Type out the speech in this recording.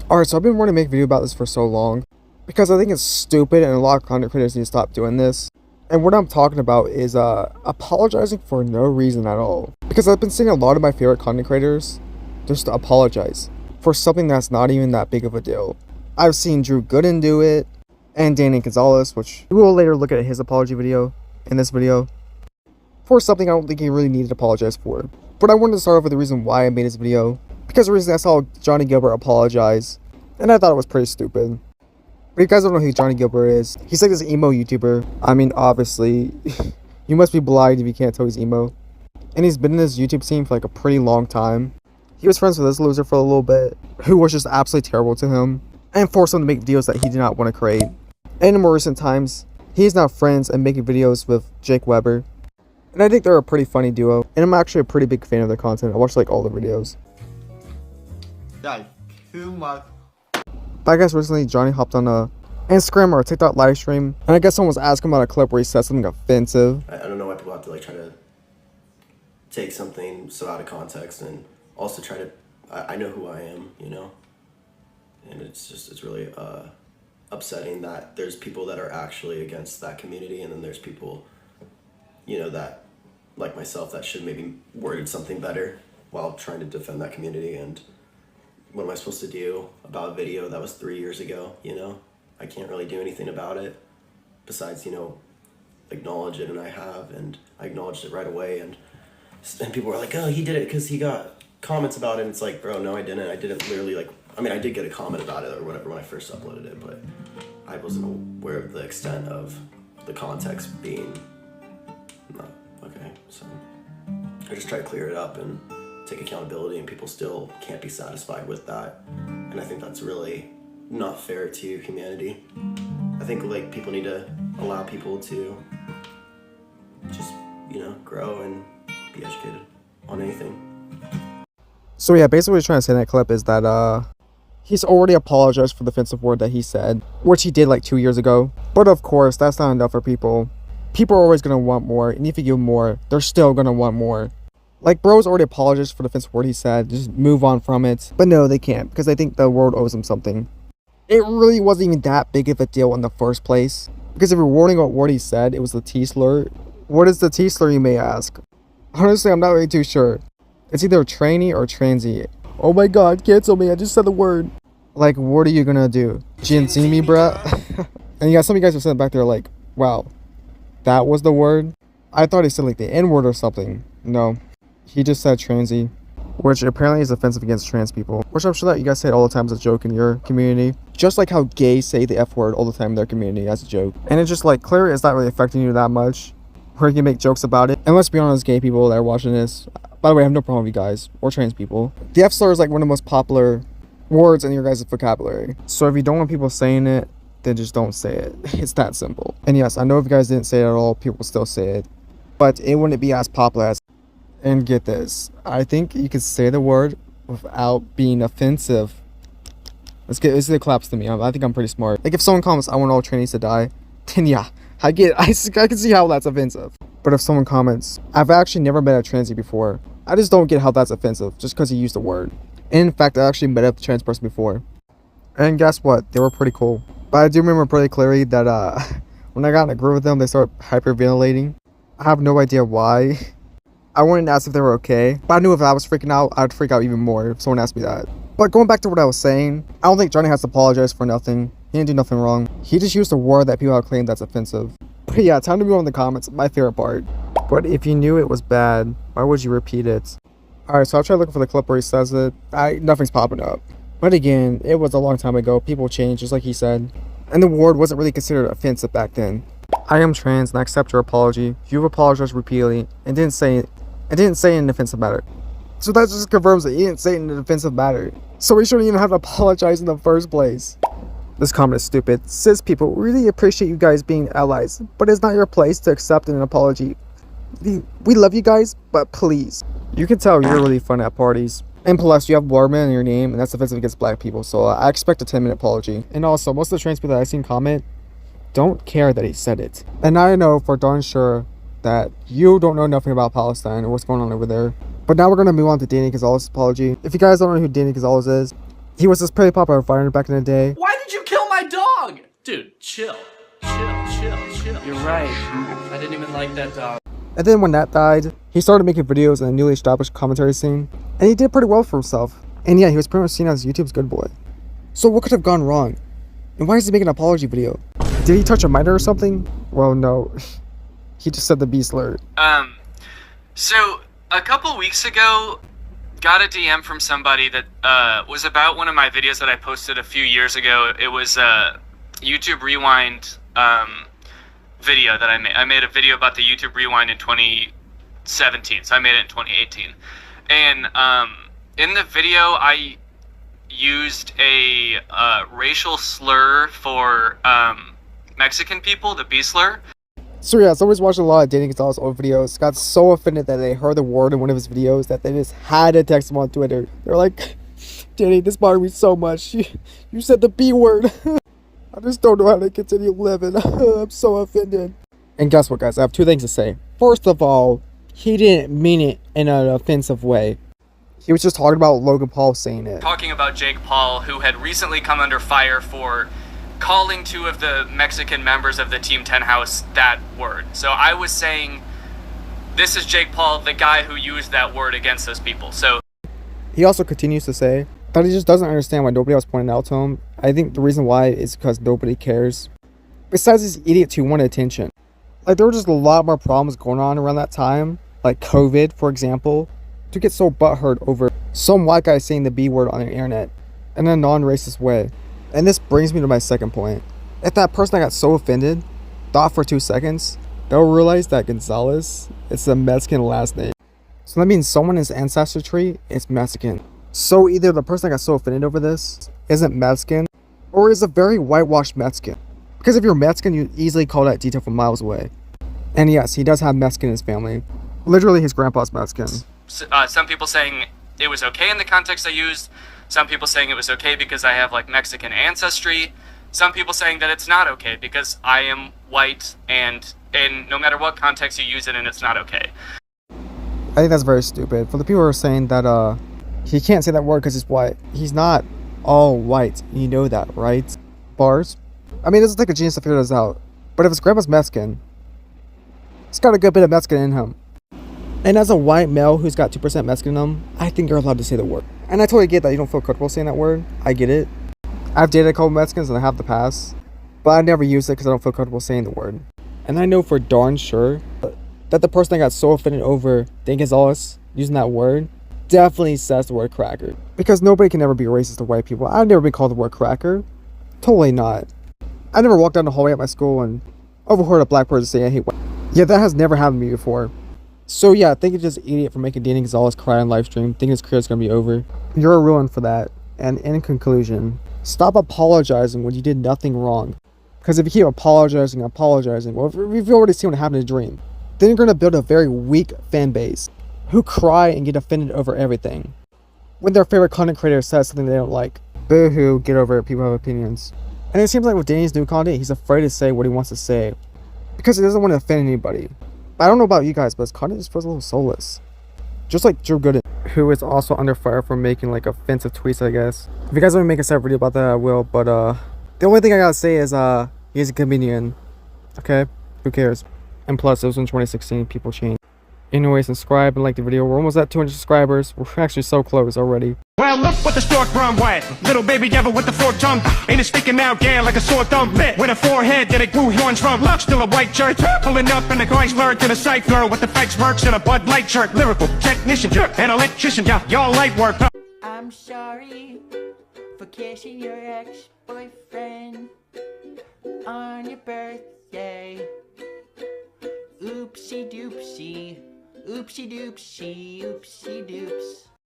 Alright, so I've been wanting to make a video about this for so long because I think it's stupid and a lot of content creators need to stop doing this. And what I'm talking about is apologizing for no reason at all. Because I've been seeing a lot of my favorite content creators just to apologize for something that's not even that big of a deal. I've seen Drew Gooden do it, and Danny Gonzalez, which we will later look at his apology video in this video, for something I don't think he really needed to apologize for. But I wanted to start off with the reason why I made this video, because the reason I saw Johnny Gilbert apologize, and I thought it was pretty stupid. But if you guys don't know who Johnny Gilbert is, he's like this emo YouTuber. I mean, obviously, you must be blind if you can't tell he's emo. And he's been in this YouTube scene for like a pretty long time. He was friends with this loser for a little bit, who was just absolutely terrible to him, and forced him to make videos that he did not want to create. And in more recent times, he is now friends and making videos with Jake Weber. And I think they're a pretty funny duo, and I'm actually a pretty big fan of their content. I watch like all the videos. Yeah, too much. But I guess recently Johnny hopped on a Instagram or a TikTok live stream, and I guess someone was asking about a clip where he said something offensive. I don't know why people have to like try to take something so out of context and also try to, I know who I am, you know, and it's really upsetting that there's people that are actually against that community, and then there's people, you know, that like myself that should maybe worded something better while trying to defend that community. And what am I supposed to do about a video that was 3 years ago, you know? I can't really do anything about it besides, you know, acknowledge it, and I have, and I acknowledged it right away, and people were like, oh, he did it because he got comments about it, and it's like, bro, no, I didn't. I didn't literally, like, I mean, I did get a comment about it or whatever when I first uploaded it, but I wasn't aware of the extent of the context being not okay, so I just try to clear it up and take accountability, and people still can't be satisfied with that, and I think that's really not fair to humanity. I think like people need to allow people to just, you know, grow and be educated on anything. So yeah, basically what he's trying to say in that clip is that he's already apologized for the offensive word that he said, which he did like 2 years ago. But of course, that's not enough for people. People are always gonna want more, and if you give them more, they're still gonna want more. Like, bro's already apologized for the offensive word he said, just move on from it. But no, they can't, because they think the world owes them something. It really wasn't even that big of a deal in the first place, because if you're warning what word he said, it was the T slur. What is the T slur, you may ask? Honestly, I'm not really too sure. It's either tranny or transy. Oh my god, cancel me, I just said the word. Like, what are you gonna do? Didn't see me, bruh? And yeah, some of you guys are sitting back there like, wow, that was the word? I thought he said like the N-word or something. No, he just said transy, which apparently is offensive against trans people, which I'm sure that you guys say it all the time as a joke in your community, just like how gays say the F word all the time in their community as a joke. And it's just like, clearly it's not really affecting you that much where you can make jokes about it. And let's be honest, gay people that are watching this, by the way, I have no problem with you guys or trans people. The F slur is like one of the most popular words in your guys' vocabulary, so if you don't want people saying it, then just don't say it. It's that simple. And yes, I know if you guys didn't say it at all, people still say it, but it wouldn't be as popular as. And get this, I think you could say the word without being offensive. Let's get claps to me. I think I'm pretty smart. Like, if someone comments, I want all trainees to die, then yeah, I can see how that's offensive. But if someone comments, I've actually never met a transy before, I just don't get how that's offensive just because he used the word. And in fact, I actually met a trans person before, and guess what, they were pretty cool. But I do remember pretty clearly that when I got in a group with them, they started hyperventilating. I have no idea why. I wanted to ask if they were okay, but I knew if I was freaking out, I'd freak out even more if someone asked me that. But going back to what I was saying, I don't think Johnny has to apologize for nothing. He didn't do nothing wrong. He just used a word that people have claimed that's offensive. But yeah, time to move on to the comments, my favorite part. But if you knew it was bad, why would you repeat it? Alright, so I'll try looking for the clip where he says it. Nothing's popping up. But again, it was a long time ago. People change, just like he said. And the word wasn't really considered offensive back then. I am trans and I accept your apology. You've apologized repeatedly and didn't say it in an offensive matter. So that just confirms that he didn't say it in an offensive matter. So we shouldn't even have to apologize in the first place. This comment is stupid. Cis people really appreciate you guys being allies, but it's not your place to accept an apology. We love you guys, but please. You can tell you're really fun at parties. And plus, you have Blurman in your name, and that's offensive against black people, so I expect a 10-minute apology. And also, most of the trans people that I've seen comment don't care that he said it. And I know for darn sure that you don't know nothing about Palestine or what's going on over there. But now we're going to move on to Danny Gonzalez's apology. If you guys don't know who Danny Gonzalez is, He was this pretty popular fighter back in the day. Why did you kill my dog? Dude, chill. Chill. You're right. I didn't even like that dog. And then when that died, he started making videos in a newly established commentary scene. And he did pretty well for himself. And yeah, he was pretty much seen as YouTube's good boy. So what could have gone wrong? And why is he making an apology video? Did he touch a minor or something? Well, no. He just said the B slur. So a couple weeks ago, got a DM from somebody that was about one of my videos that I posted a few years ago. It was a YouTube Rewind video that I made. I made a video about the YouTube Rewind in 2017, so I made it in 2018. And in the video, I used a racial slur for Mexican people, the B slur. So yeah, someone's watching a lot of Danny Gonzalez's old videos, got so offended that they heard the word in one of his videos that they just had to text him on Twitter. They're like, Danny, this bothered me so much. You said the B word. I just don't know how to continue living. I'm so offended. And guess what, guys? I have two things to say. First of all, he didn't mean it in an offensive way. He was just talking about Logan Paul saying it. Talking about Jake Paul, who had recently come under fire for calling two of the Mexican members of the Team 10 House that word. So I was saying, this is Jake Paul, the guy who used that word against those people. So he also continues to say that he just doesn't understand why nobody else pointed out to him. I think the reason why is because nobody cares. Besides these idiots who wanted attention. Like, there were just a lot more problems going on around that time. Like COVID, for example. To get so butthurt over some white guy saying the B word on the internet in a non-racist way. And this brings me to my second point. If that person that got so offended thought for 2 seconds, they'll realize that Gonzalez is a Mexican last name. So that means someone in his ancestry tree is Mexican. So either the person that got so offended over this isn't Mexican, or is a very whitewashed Mexican. Because if you're Mexican, you easily call that detail from miles away. And yes, he does have Mexican in his family. Literally, his grandpa's Mexican. some people saying it was okay in the context I used. Some people saying it was okay because I have like Mexican ancestry. Some people saying that it's not okay because I am white and no matter what context you use it in, it's not okay. I think that's very stupid. For the people who are saying that he can't say that word because he's white. He's not all white. You know that, right? Bars? I mean, it doesn't take a genius to figure this out. But if his grandpa's Mexican, he's got a good bit of Mexican in him. And as a white male who's got 2% Mexican in him, I think you're allowed to say the word. And I totally get that you don't feel comfortable saying that word. I get it. I've dated a couple Mexicans and I have the pass. But I never use it because I don't feel comfortable saying the word. And I know for darn sure that the person that got so offended over Danny Gonzalez using that word definitely says the word cracker. Because nobody can ever be racist to white people. I've never been called the word cracker. Totally not. I never walked down the hallway at my school and overheard a black person say I hate white. Yeah, that has never happened to me before. So yeah, I think it's just an idiot for making Danny Gonzalez cry on live stream, thinking his career's gonna be over. You're a ruin for that. And in conclusion, stop apologizing when you did nothing wrong. Because if you keep apologizing, well, if you've already seen what happened in Dream, then you're gonna build a very weak fan base who cry and get offended over everything. When their favorite content creator says something they don't like. Boo-hoo, get over it, people have opinions. And it seems like with Danny's new content, he's afraid to say what he wants to say. Because he doesn't want to offend anybody. I don't know about you guys, but his content just feels a little soulless. Just like Drew Gooden, who is also under fire for making like offensive tweets, I guess. If you guys want me to make a separate video about that, I will. But the only thing I gotta say is he's a comedian. Okay? Who cares? And plus, it was in 2016, people changed. Anyway, subscribe and like the video. We're almost at 200 subscribers. We're actually so close already. Well, look what the stork run wet. Little baby devil with the forked tongue. Ain't it sticking out, yeah, like a sore thumb. With a forehead that it grew horns from. Look, still a white shirt. Pulling up in the Chrysler to the site girl with the fake smirks and a Bud Light shirt. Lyrical technician and electrician. Yeah, y'all light work. I'm sorry for kissing your ex-boyfriend on your birthday. Oopsie doopsie, oopsie doopsie, oopsie doopsie.